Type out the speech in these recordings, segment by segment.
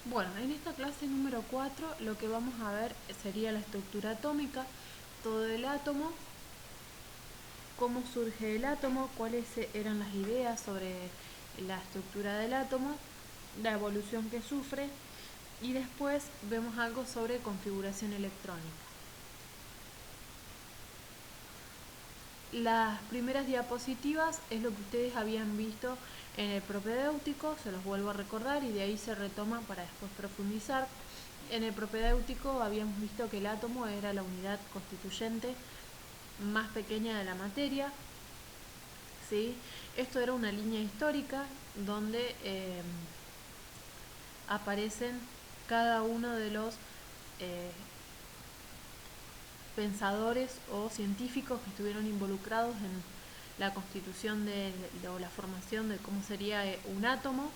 Bueno, en esta clase número 4 lo que vamos a ver sería la estructura atómica, todo el átomo, cómo surge el átomo, cuáles eran las ideas sobre la estructura del átomo, la evolución que sufre y después vemos algo sobre configuración electrónica. Las primeras diapositivas es lo que ustedes habían visto en el propedéutico, se los vuelvo a recordar y de ahí se retoma para después profundizar. En el propedéutico habíamos visto que el átomo era la unidad constituyente más pequeña de la materia, ¿sí? Esto era una línea histórica donde aparecen cada uno de los pensadores o científicos que estuvieron involucrados en la constitución o la formación de cómo sería un átomo.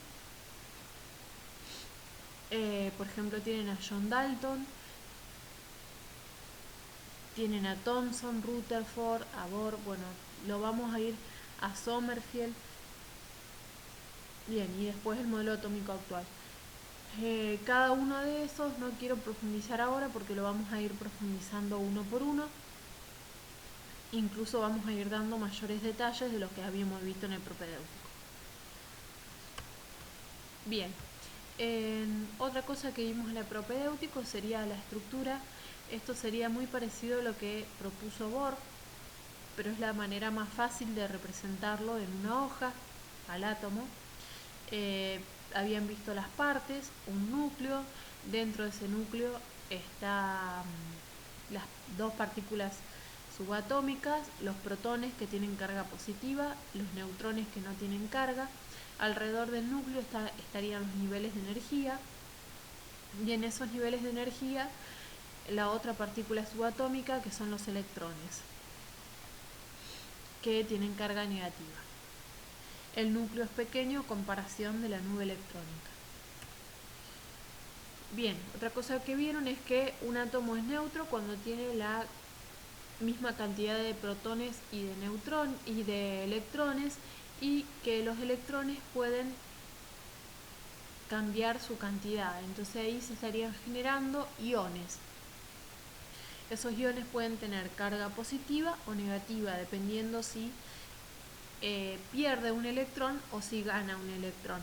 Por ejemplo, tienen a John Dalton, tienen a Thomson, Rutherford, a Bohr, bueno, lo vamos a ir a Sommerfeld. Bien, y después el modelo atómico actual. Cada uno de esos no quiero profundizar ahora porque lo vamos a ir profundizando uno por uno. Incluso vamos a ir dando mayores detalles de lo que habíamos visto en el propedéutico. Bien, otra cosa que vimos en el propedéutico sería la estructura. Esto sería muy parecido a lo que propuso Bohr, pero es la manera más fácil de representarlo en una hoja, al átomo. Habían visto las partes, un núcleo, dentro de ese núcleo están las dos partículas subatómicas, los protones que tienen carga positiva, los neutrones que no tienen carga. Alrededor del núcleo estarían los niveles de energía, y en esos niveles de energía la otra partícula subatómica, que son los electrones, que tienen carga negativa. El núcleo es pequeño a comparación de la nube electrónica. Bien, otra cosa que vieron es que un átomo es neutro cuando tiene la misma cantidad de protones y de electrones, y que los electrones pueden cambiar su cantidad. Entonces ahí se estarían generando iones. Esos iones pueden tener carga positiva o negativa, dependiendo si pierde un electrón o si gana un electrón.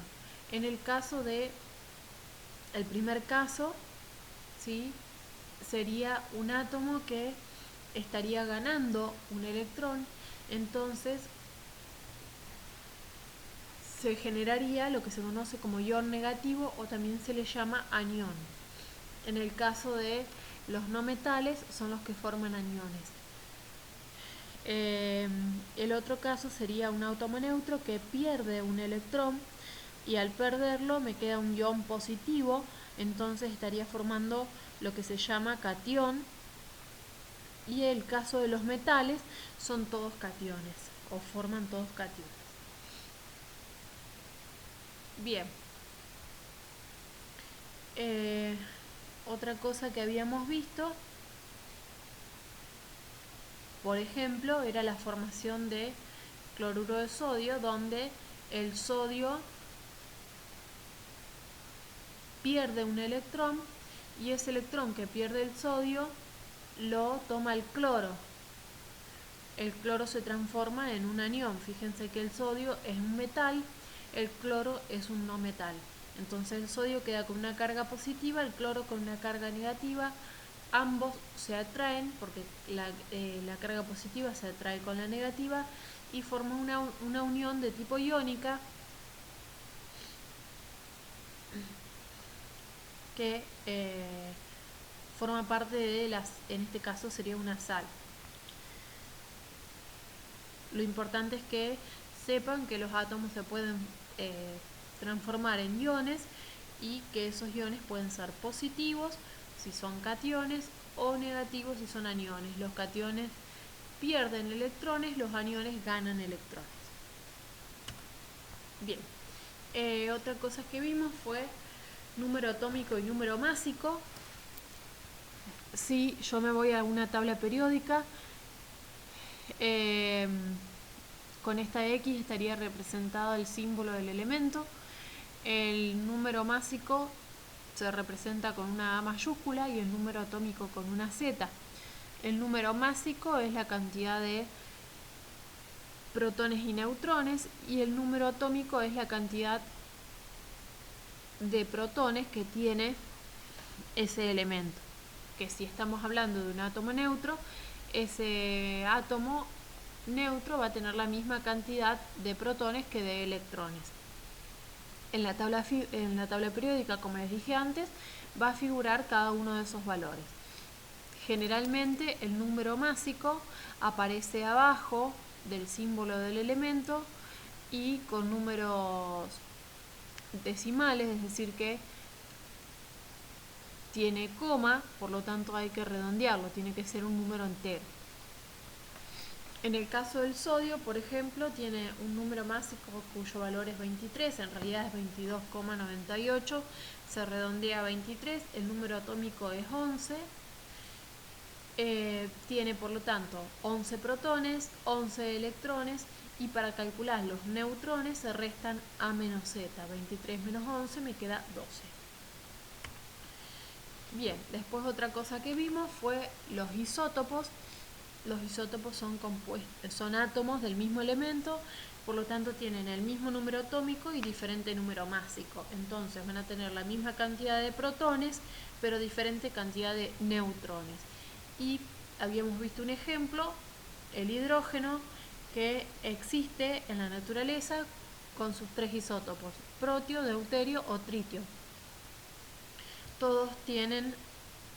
En el caso de el primer caso, ¿sí?, sería un átomo que estaría ganando un electrón, entonces se generaría lo que se conoce como ion negativo, o también se le llama anión. En el caso de los no metales, son los que forman aniones. El otro caso sería un átomo neutro que pierde un electrón, y al perderlo me queda un ion positivo, entonces estaría formando lo que se llama catión. Y el caso de los metales, son todos cationes, o forman todos cationes. Bien. Otra cosa que habíamos visto, por ejemplo, era la formación de cloruro de sodio, donde el sodio pierde un electrón, y ese electrón que pierde el sodio lo toma el cloro. El cloro se transforma en un anión. Fíjense que el sodio es un metal, el cloro es un no metal. Entonces el sodio queda con una carga positiva, el cloro con una carga negativa. Ambos se atraen porque la carga positiva se atrae con la negativa y forma una unión de tipo iónica que forma parte de en este caso sería una sal. Lo importante es que sepan que los átomos se pueden transformar en iones, y que esos iones pueden ser positivos si son cationes o negativos si son aniones. Los cationes pierden electrones, los aniones ganan electrones. Bien, otra cosa que vimos fue número atómico y número másico. Si yo me voy a una tabla periódica, con esta X estaría representado el símbolo del elemento. El número másico se representa con una A mayúscula y el número atómico con una Z. El número másico es la cantidad de protones y neutrones y el número atómico es la cantidad de protones que tiene ese elemento. Que si estamos hablando de un átomo neutro, ese átomo neutro va a tener la misma cantidad de protones que de electrones. En la tabla periódica, como les dije antes, va a figurar cada uno de esos valores. Generalmente el número másico aparece abajo del símbolo del elemento y con números decimales, es decir que tiene coma, por lo tanto hay que redondearlo, tiene que ser un número entero. En el caso del sodio, por ejemplo, tiene un número másico cuyo valor es 23, en realidad es 22,98, se redondea a 23, el número atómico es 11, tiene por lo tanto 11 protones, 11 electrones y para calcular los neutrones se restan A menos Z, 23 menos 11 me queda 12. Bien, después otra cosa que vimos fue los isótopos. Los isótopos son átomos del mismo elemento, por lo tanto tienen el mismo número atómico y diferente número másico. Entonces van a tener la misma cantidad de protones, pero diferente cantidad de neutrones. Y habíamos visto un ejemplo, el hidrógeno, que existe en la naturaleza con sus 3 isótopos, protio, deuterio o tritio. Todos tienen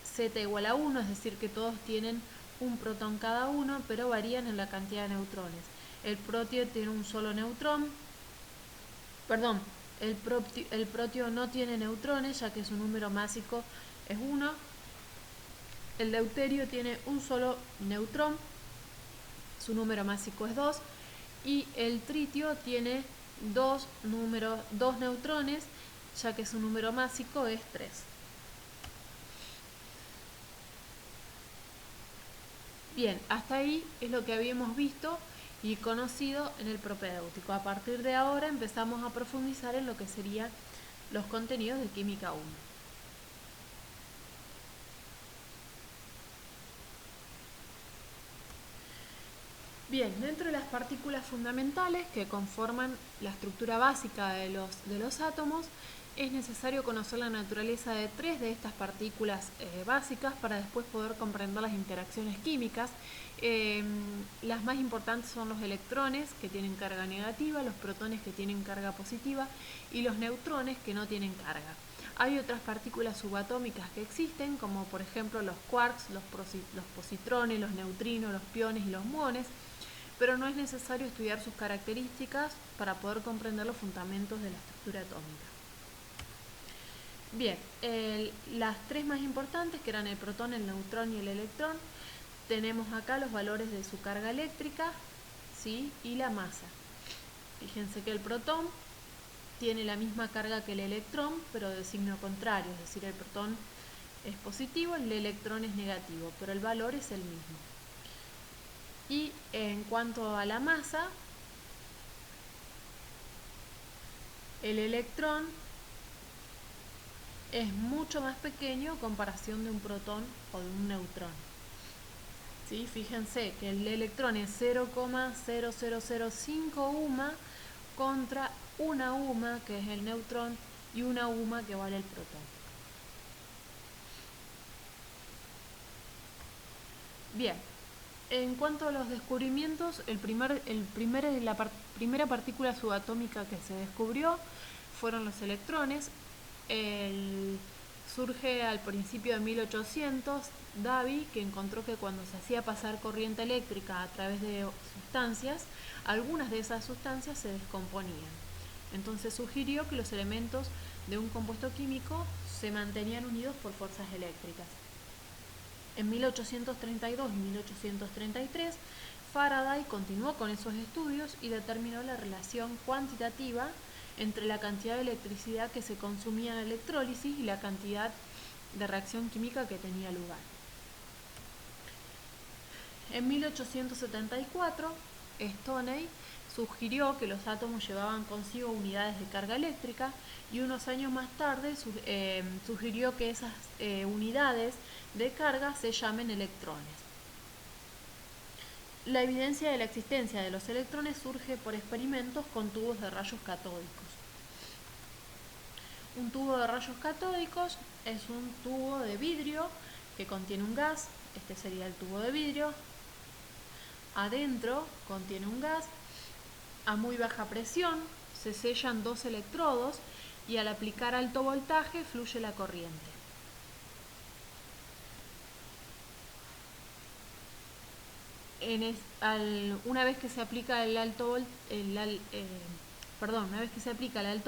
Z igual a 1, es decir que todos tienen un protón cada uno, pero varían en la cantidad de neutrones. El protio tiene un solo neutrón, el protio no tiene neutrones, ya que su número másico es 1. El deuterio tiene un solo neutrón, su número másico es 2. Y el tritio tiene dos neutrones, ya que su número másico es 3. Bien, hasta ahí es lo que habíamos visto y conocido en el propedéutico. A partir de ahora empezamos a profundizar en lo que serían los contenidos de Química 1. Bien, dentro de las partículas fundamentales que conforman la estructura básica de los átomos, es necesario conocer la naturaleza de 3 de estas partículas básicas para después poder comprender las interacciones químicas. Las más importantes son los electrones, que tienen carga negativa, los protones, que tienen carga positiva, y los neutrones, que no tienen carga. Hay otras partículas subatómicas que existen, como por ejemplo los quarks, los positrones, los neutrinos, los piones y los muones, pero no es necesario estudiar sus características para poder comprender los fundamentos de la estructura atómica. Bien, las 3 más importantes, que eran el protón, el neutrón y el electrón, tenemos acá los valores de su carga eléctrica, ¿sí? Y la masa. Fíjense que el protón tiene la misma carga que el electrón, pero de signo contrario, es decir, el protón es positivo, el electrón es negativo, pero el valor es el mismo. Y en cuanto a la masa, el electrón es mucho más pequeño en comparación de un protón o de un neutrón. ¿Sí? Fíjense que el electrón es 0,0005 UMA contra una UMA, que es el neutrón, y una UMA, que vale el protón. Bien, en cuanto a los descubrimientos, la primera partícula subatómica que se descubrió fueron los electrones. Surge al principio de 1800 Davy, que encontró que cuando se hacía pasar corriente eléctrica a través de sustancias, algunas de esas sustancias se descomponían. Entonces sugirió que los elementos de un compuesto químico se mantenían unidos por fuerzas eléctricas. En 1832 y 1833, Faraday continuó con esos estudios y determinó la relación cuantitativa entre la cantidad de electricidad que se consumía en la electrólisis y la cantidad de reacción química que tenía lugar. En 1874, Stoney sugirió que los átomos llevaban consigo unidades de carga eléctrica y unos años más tarde sugirió que esas unidades de carga se llamen electrones. La evidencia de la existencia de los electrones surge por experimentos con tubos de rayos catódicos. Un tubo de rayos catódicos es un tubo de vidrio que contiene un gas, este sería el tubo de vidrio. Adentro contiene un gas, a muy baja presión se sellan dos electrodos y al aplicar alto voltaje fluye la corriente. Una vez que se aplica el alto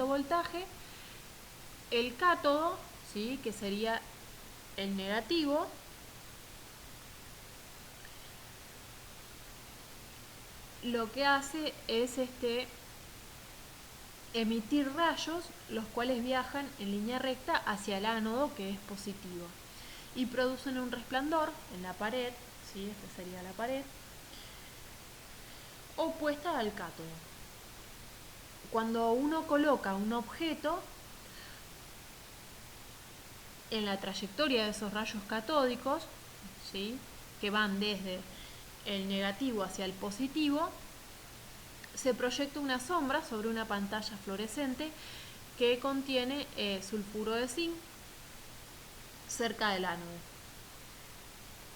voltaje, el cátodo, ¿sí?, que sería el negativo, lo que hace es emitir rayos, los cuales viajan en línea recta hacia el ánodo, que es positivo, y producen un resplandor en la pared, ¿sí?, esta sería la pared, opuesta al cátodo. Cuando uno coloca un objeto en la trayectoria de esos rayos catódicos, ¿sí?, que van desde el negativo hacia el positivo, se proyecta una sombra sobre una pantalla fluorescente que contiene sulfuro de zinc cerca del ánodo.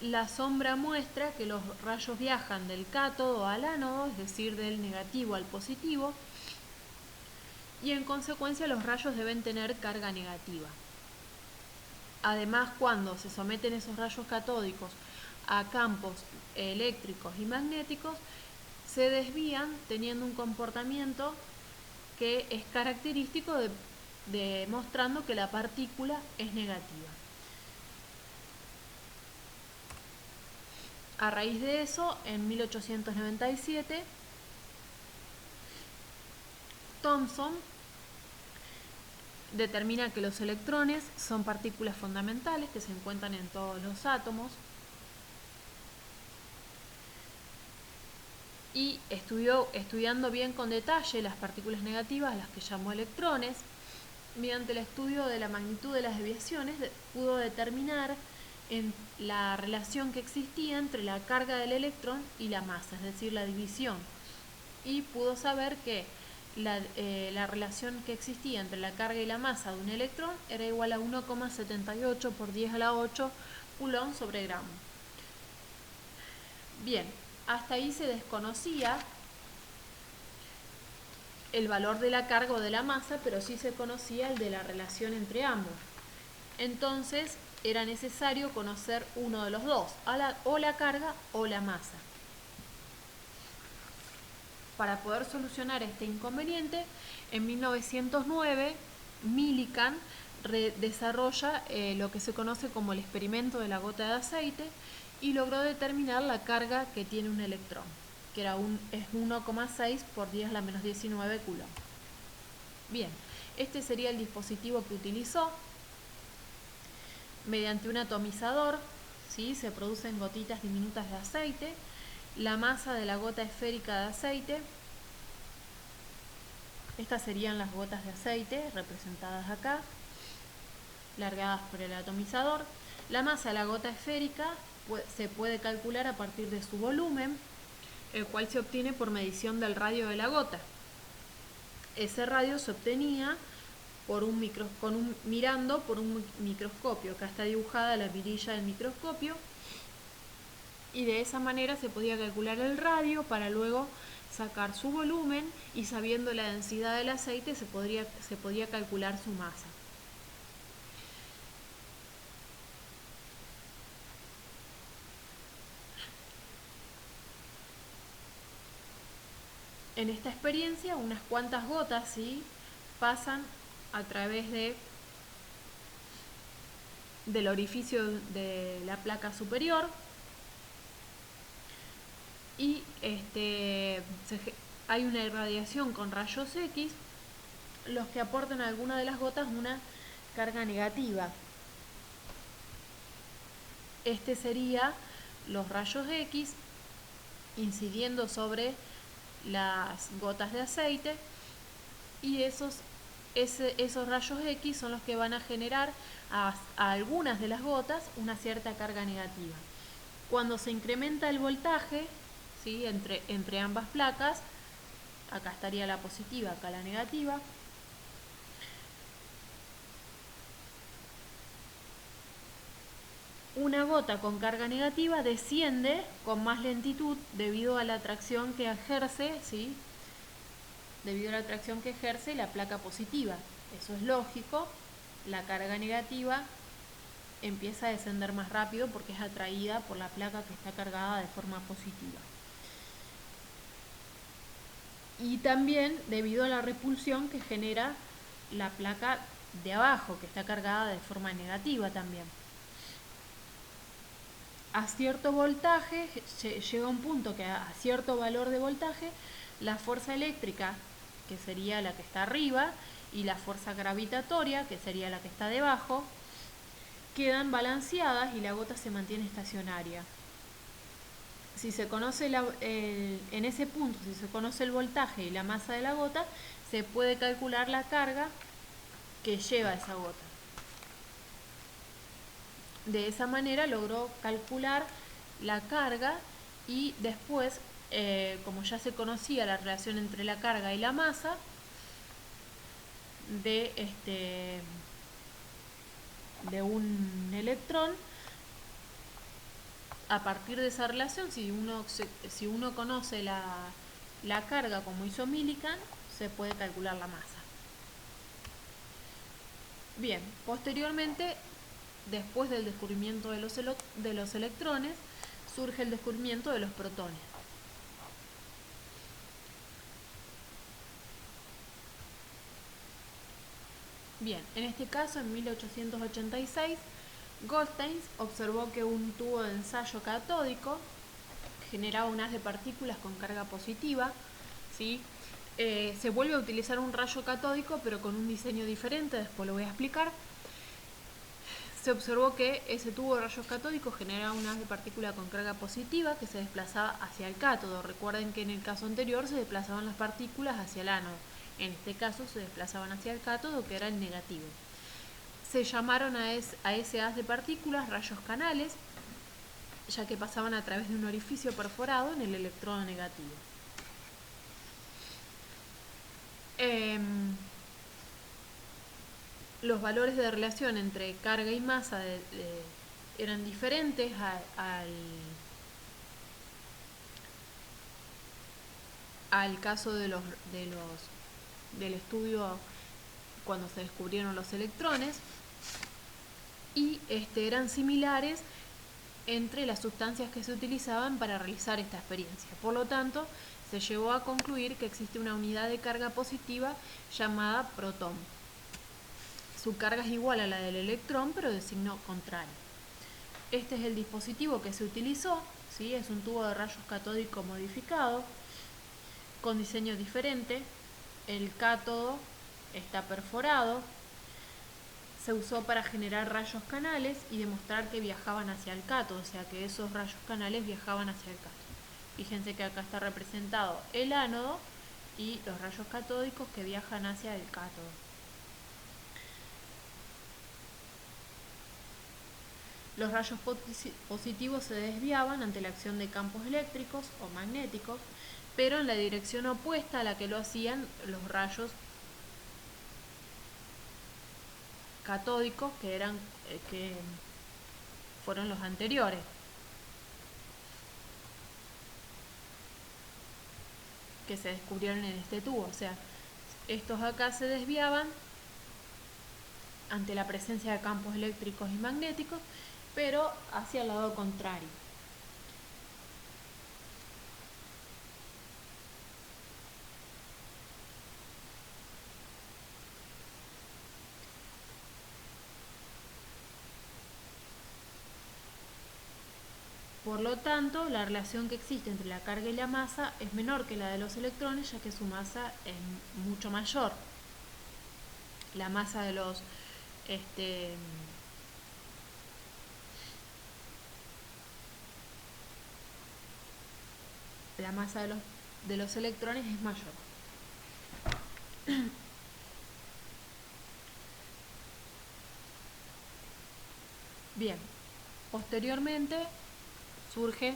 La sombra muestra que los rayos viajan del cátodo al ánodo, es decir, del negativo al positivo, y en consecuencia los rayos deben tener carga negativa. Además, cuando se someten esos rayos catódicos a campos eléctricos y magnéticos, se desvían teniendo un comportamiento que es característico demostrando que la partícula es negativa. A raíz de eso, en 1897, Thomson determina que los electrones son partículas fundamentales que se encuentran en todos los átomos y estudiando bien con detalle las partículas negativas, las que llamó electrones. Mediante el estudio de la magnitud de las desviaciones pudo determinar la relación que existía entre la carga del electrón y la masa, es decir, la división, y pudo saber que la relación que existía entre la carga y la masa de un electrón era igual a 1,78 por 10 a la 8 coulomb sobre gramo. Bien, hasta ahí se desconocía el valor de la carga o de la masa, pero sí se conocía el de la relación entre ambos. Entonces era necesario conocer uno de los dos, o la carga o la masa. Para poder solucionar este inconveniente, en 1909 Millikan desarrolla lo que se conoce como el experimento de la gota de aceite y logró determinar la carga que tiene un electrón, que es 1,6 por 10 a la menos 19 coulomb. Bien, este sería el dispositivo que utilizó. Mediante un atomizador, ¿sí?, se producen gotitas diminutas de aceite. La masa de la gota esférica de aceite, estas serían las gotas de aceite representadas acá, largadas por el atomizador. La masa de la gota esférica se puede calcular a partir de su volumen, el cual se obtiene por medición del radio de la gota. Ese radio se obtenía mirando por un microscopio. Acá está dibujada la mirilla del microscopio, y de esa manera se podía calcular el radio para luego sacar su volumen, y sabiendo la densidad del aceite se podía calcular su masa. En esta experiencia, unas cuantas gotas, ¿sí?, pasan a través del orificio de la placa superior, y hay una irradiación con rayos X, los que aportan a alguna de las gotas una carga negativa. Sería los rayos X incidiendo sobre las gotas de aceite, y esos rayos X son los que van a generar a algunas de las gotas una cierta carga negativa. Cuando se incrementa el voltaje, ¿sí?, entre ambas placas, acá estaría la positiva, acá la negativa, una gota con carga negativa desciende con más lentitud debido a la atracción que ejerce, ¿sí?, debido a la atracción que ejerce la placa positiva. Eso es lógico, la carga negativa empieza a descender más rápido porque es atraída por la placa que está cargada de forma positiva. Y también debido a la repulsión que genera la placa de abajo, que está cargada de forma negativa también. A cierto voltaje, llega un punto que a cierto valor de voltaje, la fuerza eléctrica, que sería la que está arriba, y la fuerza gravitatoria, que sería la que está debajo, quedan balanceadas y la gota se mantiene estacionaria. Si se conoce en ese punto, si se conoce el voltaje y la masa de la gota, se puede calcular la carga que lleva esa gota. De esa manera logró calcular la carga y después, como ya se conocía la relación entre la carga y la masa de un electrón, a partir de esa relación, si uno conoce la carga como hizo Millikan, se puede calcular la masa. Bien, posteriormente, después del descubrimiento de los electrones, surge el descubrimiento de los protones. Bien, en este caso, en 1886, Goldstein observó que un tubo de ensayo catódico generaba un haz de partículas con carga positiva, ¿sí? Se vuelve a utilizar un rayo catódico, pero con un diseño diferente, después lo voy a explicar. Se observó que ese tubo de rayos catódicos generaba un haz de partícula con carga positiva que se desplazaba hacia el cátodo. Recuerden que en el caso anterior se desplazaban las partículas hacia el ánodo. En este caso se desplazaban hacia el cátodo, que era el negativo. Se llamaron a ese haz de partículas rayos canales, ya que pasaban a través de un orificio perforado en el electrodo negativo. Los valores de relación entre carga y masa eran diferentes al caso del estudio cuando se descubrieron los electrones, y eran similares entre las sustancias que se utilizaban para realizar esta experiencia. Por lo tanto, se llegó a concluir que existe una unidad de carga positiva llamada protón. Su carga es igual a la del electrón, pero de signo contrario. Este es el dispositivo que se utilizó, ¿sí? Es un tubo de rayos catódico modificado, con diseño diferente. El cátodo está perforado. Se usó para generar rayos canales y demostrar que viajaban hacia el cátodo, o sea que esos rayos canales viajaban hacia el cátodo. Fíjense que acá está representado el ánodo y los rayos catódicos que viajan hacia el cátodo. Los rayos positivos se desviaban ante la acción de campos eléctricos o magnéticos, pero en la dirección opuesta a la que lo hacían los rayos catódicos, que fueron los anteriores. Que se descubrieron en este tubo. O sea, estos acá se desviaban ante la presencia de campos eléctricos y magnéticos, pero hacia el lado contrario. Por lo tanto, la relación que existe entre la carga y la masa es menor que la de los electrones, ya que su masa es mucho mayor. La masa de los de los electrones es mayor. Bien, posteriormente surge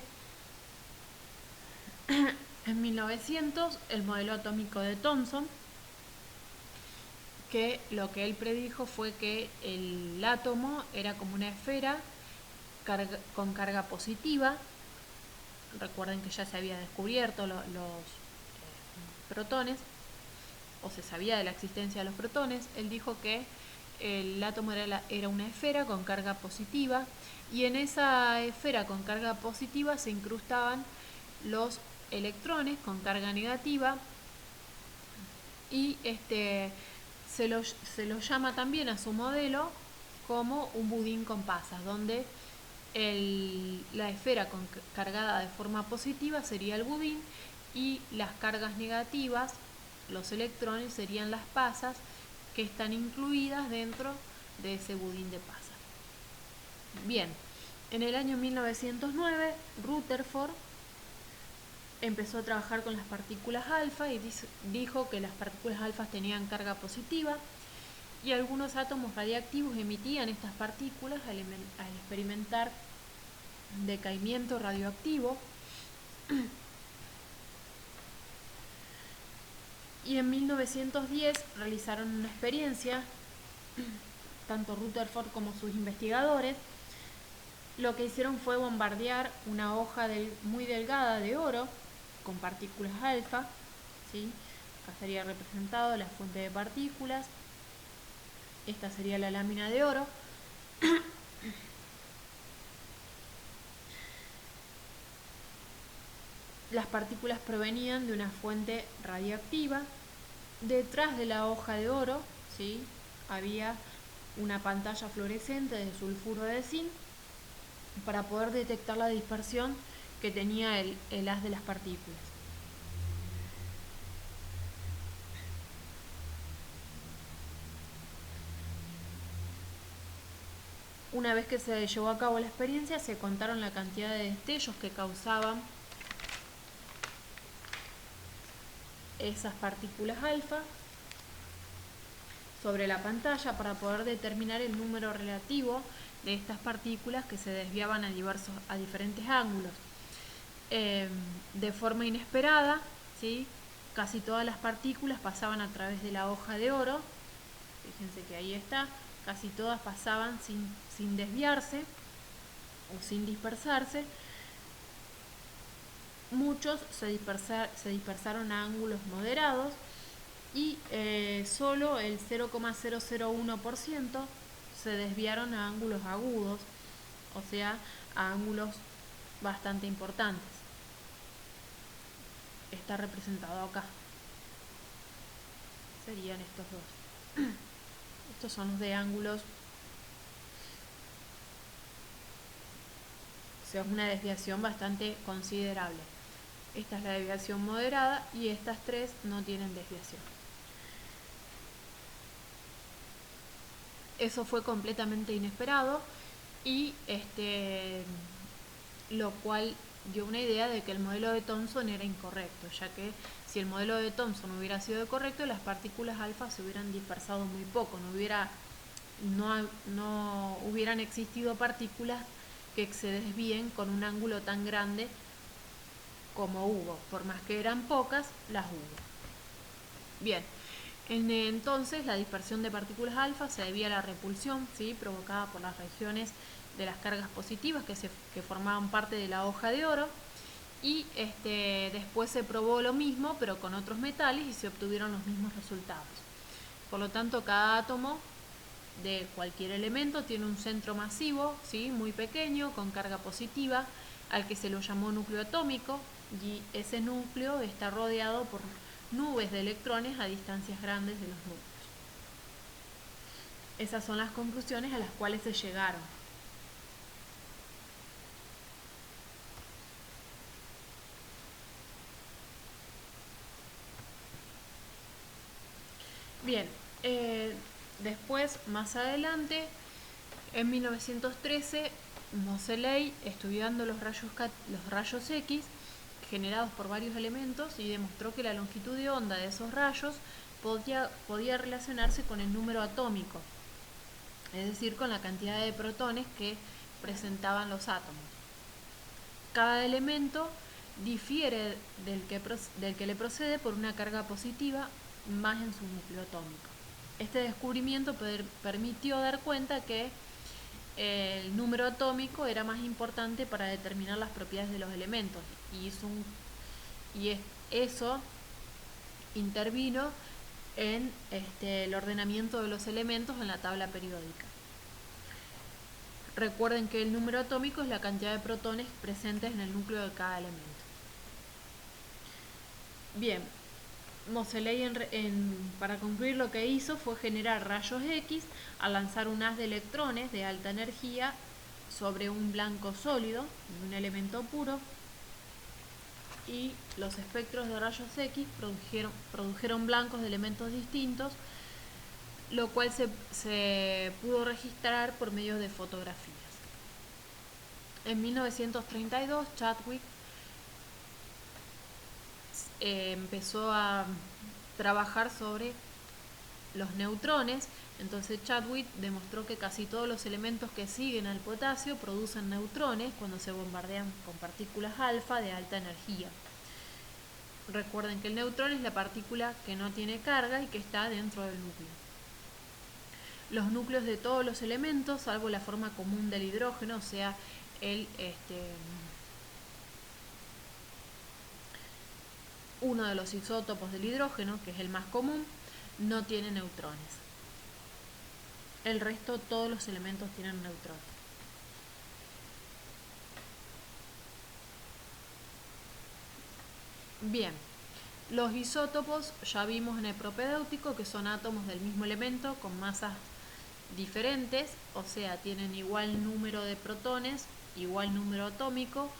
en 1900 el modelo atómico de Thomson, que lo que él predijo fue que el átomo era como una esfera con carga positiva. Recuerden que ya se había descubierto los protones, o se sabía de la existencia de los protones. Él dijo que el átomo era una esfera con carga positiva, y en esa esfera con carga positiva se incrustaban los electrones con carga negativa, y se lo llama también a su modelo como un budín con pasas, donde la esfera cargada de forma positiva sería el budín, y las cargas negativas, los electrones, serían las pasas que están incluidas dentro de ese budín de pasas. Bien, en el año 1909 Rutherford empezó a trabajar con las partículas alfa y dijo que las partículas alfa tenían carga positiva, y algunos átomos radiactivos emitían estas partículas al experimentar decaimiento radioactivo. Y en 1910 realizaron una experiencia, tanto Rutherford como sus investigadores. Lo que hicieron fue bombardear una hoja muy delgada de oro con partículas alfa, ¿sí? Acá estaría representado la fuente de partículas. Esta sería la lámina de oro. Las partículas provenían de una fuente radiactiva. Detrás de la hoja de oro, ¿sí?, había una pantalla fluorescente de sulfuro de zinc para poder detectar la dispersión que tenía el haz de las partículas. Una vez que se llevó a cabo la experiencia, se contaron la cantidad de destellos que causaban esas partículas alfa sobre la pantalla para poder determinar el número relativo de estas partículas que se desviaban a diferentes ángulos. De forma inesperada, ¿sí?, casi todas las partículas pasaban a través de la hoja de oro. Fíjense que ahí está, casi todas pasaban sin desviarse o sin dispersarse. Muchos se dispersaron a ángulos moderados, y solo el 0,001% se desviaron a ángulos agudos, o sea, a ángulos bastante importantes. Está representado acá. Serían estos dos. Estos son los de ángulos, o sea, es una desviación bastante considerable. Esta es la desviación moderada, y estas tres no tienen desviación. Eso fue completamente inesperado, y lo cual dio una idea de que el modelo de Thomson era incorrecto, ya que si el modelo de Thomson hubiera sido correcto, las partículas alfa se hubieran dispersado muy poco, no hubieran existido partículas que se desvíen con un ángulo tan grande como hubo. Por más que eran pocas, las hubo. Bien, entonces la dispersión de partículas alfa se debía a la repulsión, ¿sí?, provocada por las regiones de las cargas positivas que formaban parte de la hoja de oro. Y después se probó lo mismo, pero con otros metales, y se obtuvieron los mismos resultados. Por lo tanto, cada átomo de cualquier elemento tiene un centro masivo, ¿sí?, muy pequeño, con carga positiva, al que se lo llamó núcleo atómico, y ese núcleo está rodeado por nubes de electrones a distancias grandes de los núcleos. Esas son las conclusiones a las cuales se llegaron. Bien, después, más adelante, en 1913, Moseley, estudiando los rayos X, generados por varios elementos y demostró que la longitud de onda de esos rayos podía relacionarse con el número atómico, es decir, con la cantidad de protones que presentaban los átomos. Cada elemento difiere del que le procede por una carga positiva más en su núcleo atómico. Este descubrimiento permitió dar cuenta que el número atómico era más importante para determinar las propiedades de los elementos y eso intervino en el ordenamiento de los elementos en la tabla periódica. Recuerden que el número atómico es la cantidad de protones presentes en el núcleo de cada elemento. Bien, Moseley para concluir lo que hizo fue generar rayos X al lanzar un haz de electrones de alta energía sobre un blanco sólido, un elemento puro, y los espectros de rayos X produjeron blancos de elementos distintos, lo cual se pudo registrar por medio de fotografías. En 1932, Chadwick empezó a trabajar sobre los neutrones. Entonces Chadwick demostró que casi todos los elementos que siguen al potasio producen neutrones cuando se bombardean con partículas alfa de alta energía. Recuerden que el neutrón es la partícula que no tiene carga y que está dentro del núcleo. Los núcleos de todos los elementos, salvo la forma común del hidrógeno, o sea, uno de los isótopos del hidrógeno, que es el más común, no tiene neutrones. El resto, todos los elementos tienen neutrones. Bien, los isótopos ya vimos en el propedéutico que son átomos del mismo elemento con masas diferentes, o sea, tienen igual número de protones, igual número atómico.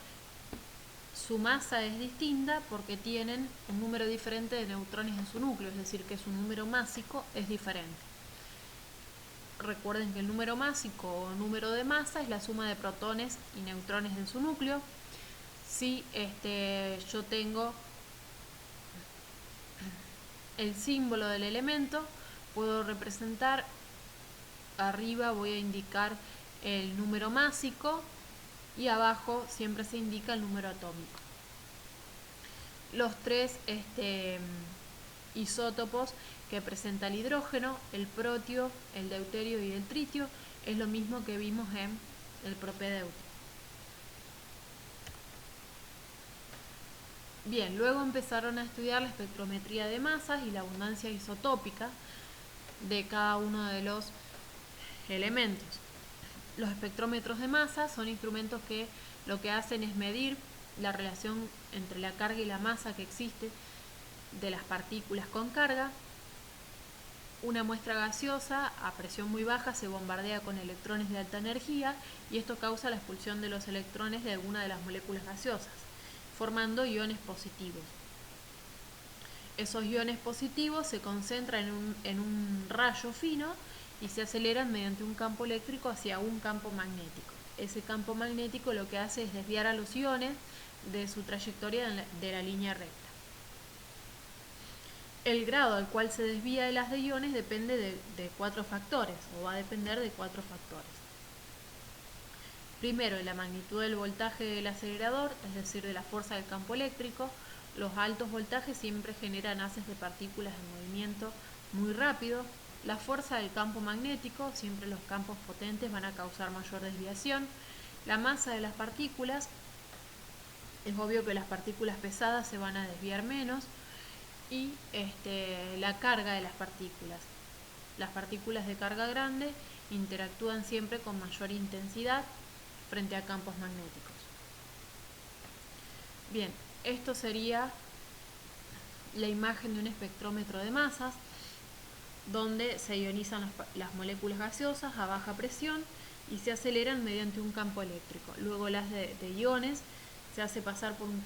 Su masa es distinta porque tienen un número diferente de neutrones en su núcleo, es decir, que su número másico es diferente. Recuerden que el número másico o número de masa es la suma de protones y neutrones en su núcleo. Si yo tengo el símbolo del elemento, puedo representar, arriba voy a indicar el número másico y abajo siempre se indica el número atómico. Los tres isótopos que presenta el hidrógeno, el protio, el deuterio y el tritio, es lo mismo que vimos en el propedéutico. Bien, luego empezaron a estudiar la espectrometría de masas y la abundancia isotópica de cada uno de los elementos. Los espectrómetros de masa son instrumentos que lo que hacen es medir la relación entre la carga y la masa que existe de las partículas con carga. Una muestra gaseosa a presión muy baja se bombardea con electrones de alta energía y esto causa la expulsión de los electrones de alguna de las moléculas gaseosas, formando iones positivos. Esos iones positivos se concentran en un rayo fino y se aceleran mediante un campo eléctrico hacia un campo magnético. Ese campo magnético lo que hace es desviar a los iones de su trayectoria de la línea recta. El grado al cual se desvía el haz de iones depende de 4 factores, o va a depender de 4 factores. Primero, la magnitud del voltaje del acelerador, es decir, de la fuerza del campo eléctrico. Los altos voltajes siempre generan haces de partículas en movimiento muy rápido. La fuerza del campo magnético, siempre los campos potentes van a causar mayor desviación. La masa de las partículas, es obvio que las partículas pesadas se van a desviar menos. Y la carga de las partículas. Las partículas de carga grande interactúan siempre con mayor intensidad frente a campos magnéticos. Bien, esto sería la imagen de un espectrómetro de masas, donde se ionizan las moléculas gaseosas a baja presión y se aceleran mediante un campo eléctrico. Luego las de iones se hace pasar por un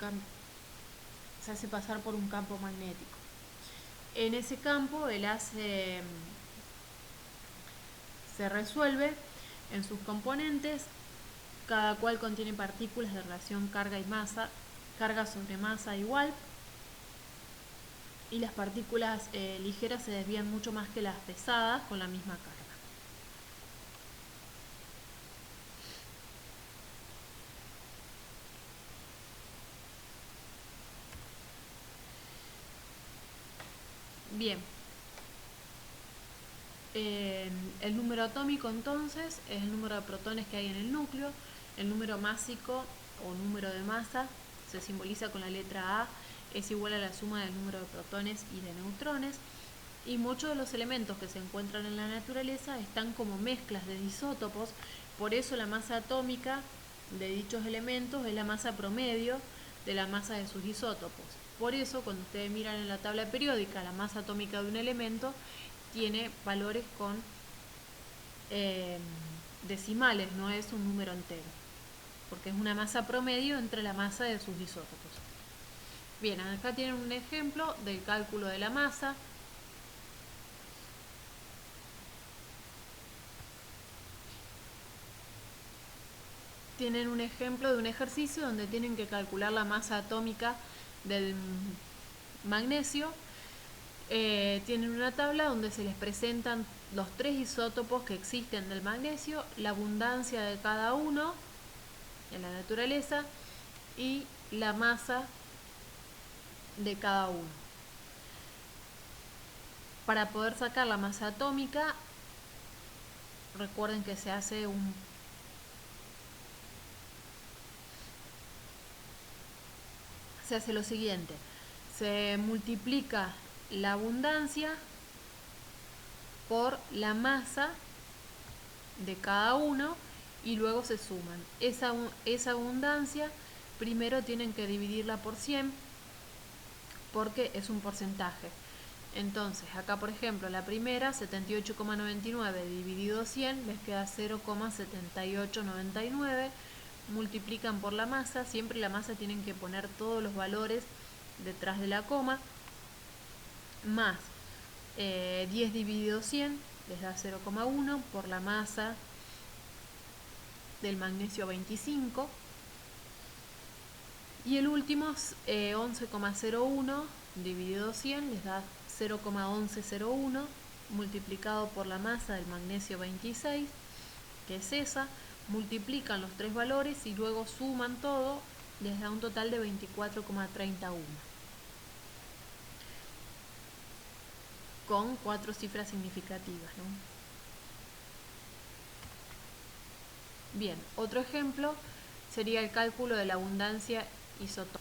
campo magnético. En ese campo el haz se resuelve en sus componentes, cada cual contiene partículas de relación carga y masa. carga sobre masa igual, y las partículas ligeras se desvían mucho más que las pesadas con la misma carga. Bien, el número atómico entonces es el número de protones que hay en el núcleo. El número másico o número de masa se simboliza con la letra A, es igual a la suma del número de protones y de neutrones. Y muchos de los elementos que se encuentran en la naturaleza están como mezclas de isótopos, por eso la masa atómica de dichos elementos es la masa promedio de la masa de sus isótopos. Por eso cuando ustedes miran en la tabla periódica la masa atómica de un elemento tiene valores con decimales, no es un número entero, porque es una masa promedio entre la masa de sus isótopos. Bien, acá tienen un ejemplo del cálculo de la masa. Tienen un ejemplo de un ejercicio donde tienen que calcular la masa atómica del magnesio. Tienen una tabla donde se les presentan los 3 isótopos que existen del magnesio, la abundancia de cada uno en la naturaleza y la masa de cada uno. Para poder sacar la masa atómica, recuerden que se hace lo siguiente: se multiplica la abundancia por la masa de cada uno y luego se suman. Esa abundancia primero tienen que dividirla por 100 porque es un porcentaje. Entonces acá por ejemplo la primera 78,99 dividido 100 les queda 0,7899. Multiplican por la masa, siempre la masa tienen que poner todos los valores detrás de la coma, más 10 dividido 100 les da 0,1 por la masa del magnesio 25, y el último 11,01 dividido 100 les da 0,1101 multiplicado por la masa del magnesio 26, que es esa. Multiplican los 3 valores y luego suman todo, les da un total de 24,31 con 4 cifras significativas, ¿no? Bien, otro ejemplo sería el cálculo de la abundancia isotópica.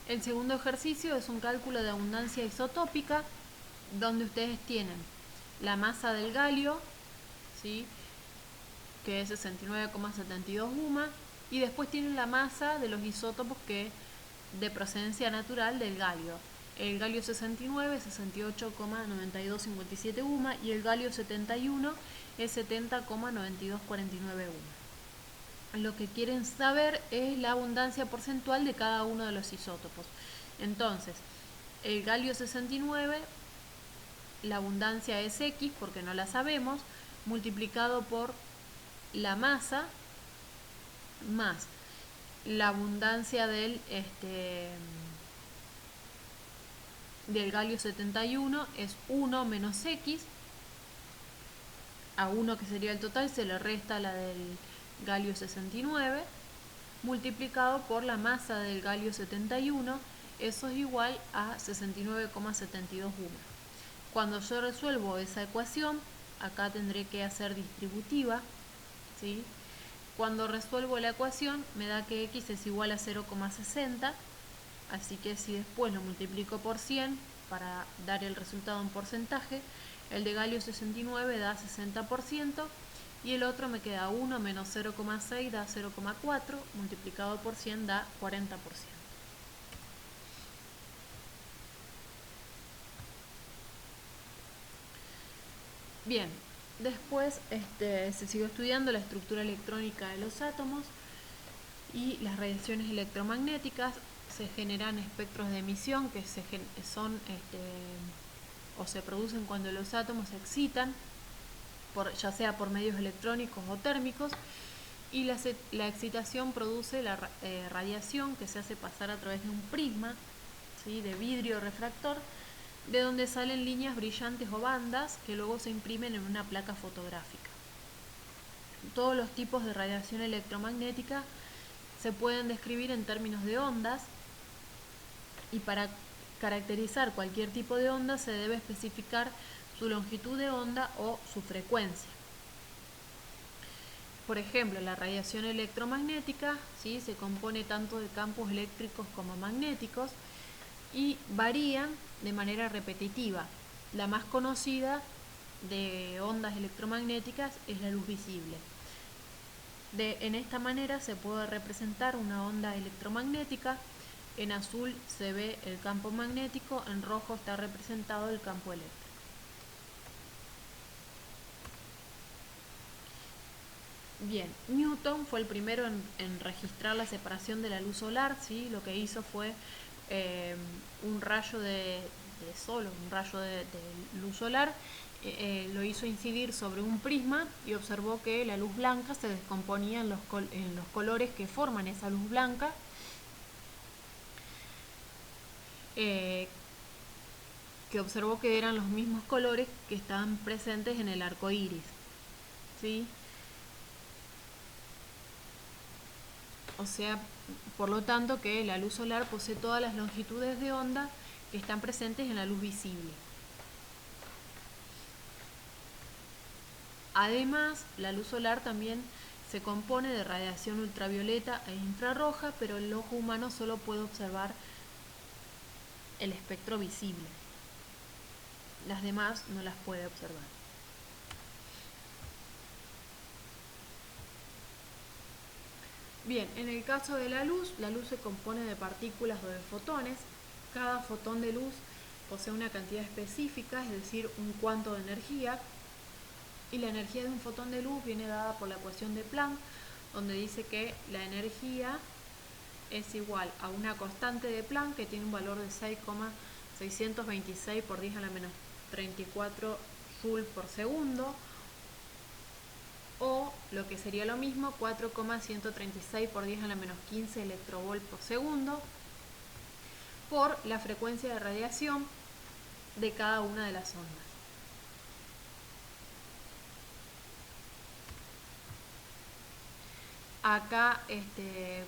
El segundo ejercicio es un cálculo de abundancia isotópica, donde ustedes tienen la masa del galio, ¿sí?, que es 69,72 UMA, y después tienen la masa de los isótopos que de procedencia natural del galio. El galio 69 es 68,9257 UMA y el galio 71 es 70,9249 UMA. Lo que quieren saber es la abundancia porcentual de cada uno de los isótopos. Entonces, el galio 69, la abundancia es X porque no la sabemos, multiplicado por la masa más la abundancia del galio 71 es 1 menos X. A 1, que sería el total, se le resta la del galio 69, multiplicado por la masa del galio 71, eso es igual a 69,72 UMA. Cuando yo resuelvo esa ecuación, acá tendré que hacer distributiva, ¿sí? Cuando resuelvo la ecuación me da que X es igual a 0,60, así que si después lo multiplico por 100 para dar el resultado en porcentaje, el de galio 69 da 60% y el otro me queda 1 menos 0,6 da 0,4, multiplicado por 100 da 40%. Bien, después se siguió estudiando la estructura electrónica de los átomos y las radiaciones electromagnéticas. Se generan espectros de emisión que se producen cuando los átomos se excitan, ya sea por medios electrónicos o térmicos, y la excitación produce la radiación que se hace pasar a través de un prisma, ¿sí?, de vidrio refractor, de donde salen líneas brillantes o bandas que luego se imprimen en una placa fotográfica. Todos los tipos de radiación electromagnética se pueden describir en términos de ondas, y para caracterizar cualquier tipo de onda se debe especificar su longitud de onda o su frecuencia. Por ejemplo, la radiación electromagnética, ¿sí?, se compone tanto de campos eléctricos como magnéticos y varían de manera repetitiva. La más conocida de ondas electromagnéticas es la luz visible. En esta manera se puede representar una onda electromagnética. En azul se ve el campo magnético, en rojo está representado el campo eléctrico. Bien, Newton fue el primero en registrar la separación de la luz solar, ¿sí? Lo que hizo fue un rayo de sol, un rayo de luz solar, lo hizo incidir sobre un prisma y observó que la luz blanca se descomponía en los colores que forman esa luz blanca, que observó que eran los mismos colores que estaban presentes en el arco iris, ¿sí? O sea, por lo tanto, que la luz solar posee todas las longitudes de onda que están presentes en la luz visible. Además, la luz solar también se compone de radiación ultravioleta e infrarroja, pero el ojo humano solo puede observar el espectro visible. Las demás no las puede observar. Bien, en el caso de la luz se compone de partículas o de fotones. Cada fotón de luz posee una cantidad específica, es decir, un cuanto de energía, y la energía de un fotón de luz viene dada por la ecuación de Planck, donde dice que la energía es igual a una constante de Planck que tiene un valor de 6,626 por 10 a la menos 34 joules por segundo, o lo que sería lo mismo, 4,136 por 10 a la menos 15 electrovolt por segundo, por la frecuencia de radiación de cada una de las ondas. Acá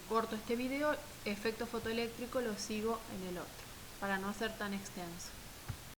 corto este video, efecto fotoeléctrico lo sigo en el otro, para no ser tan extenso.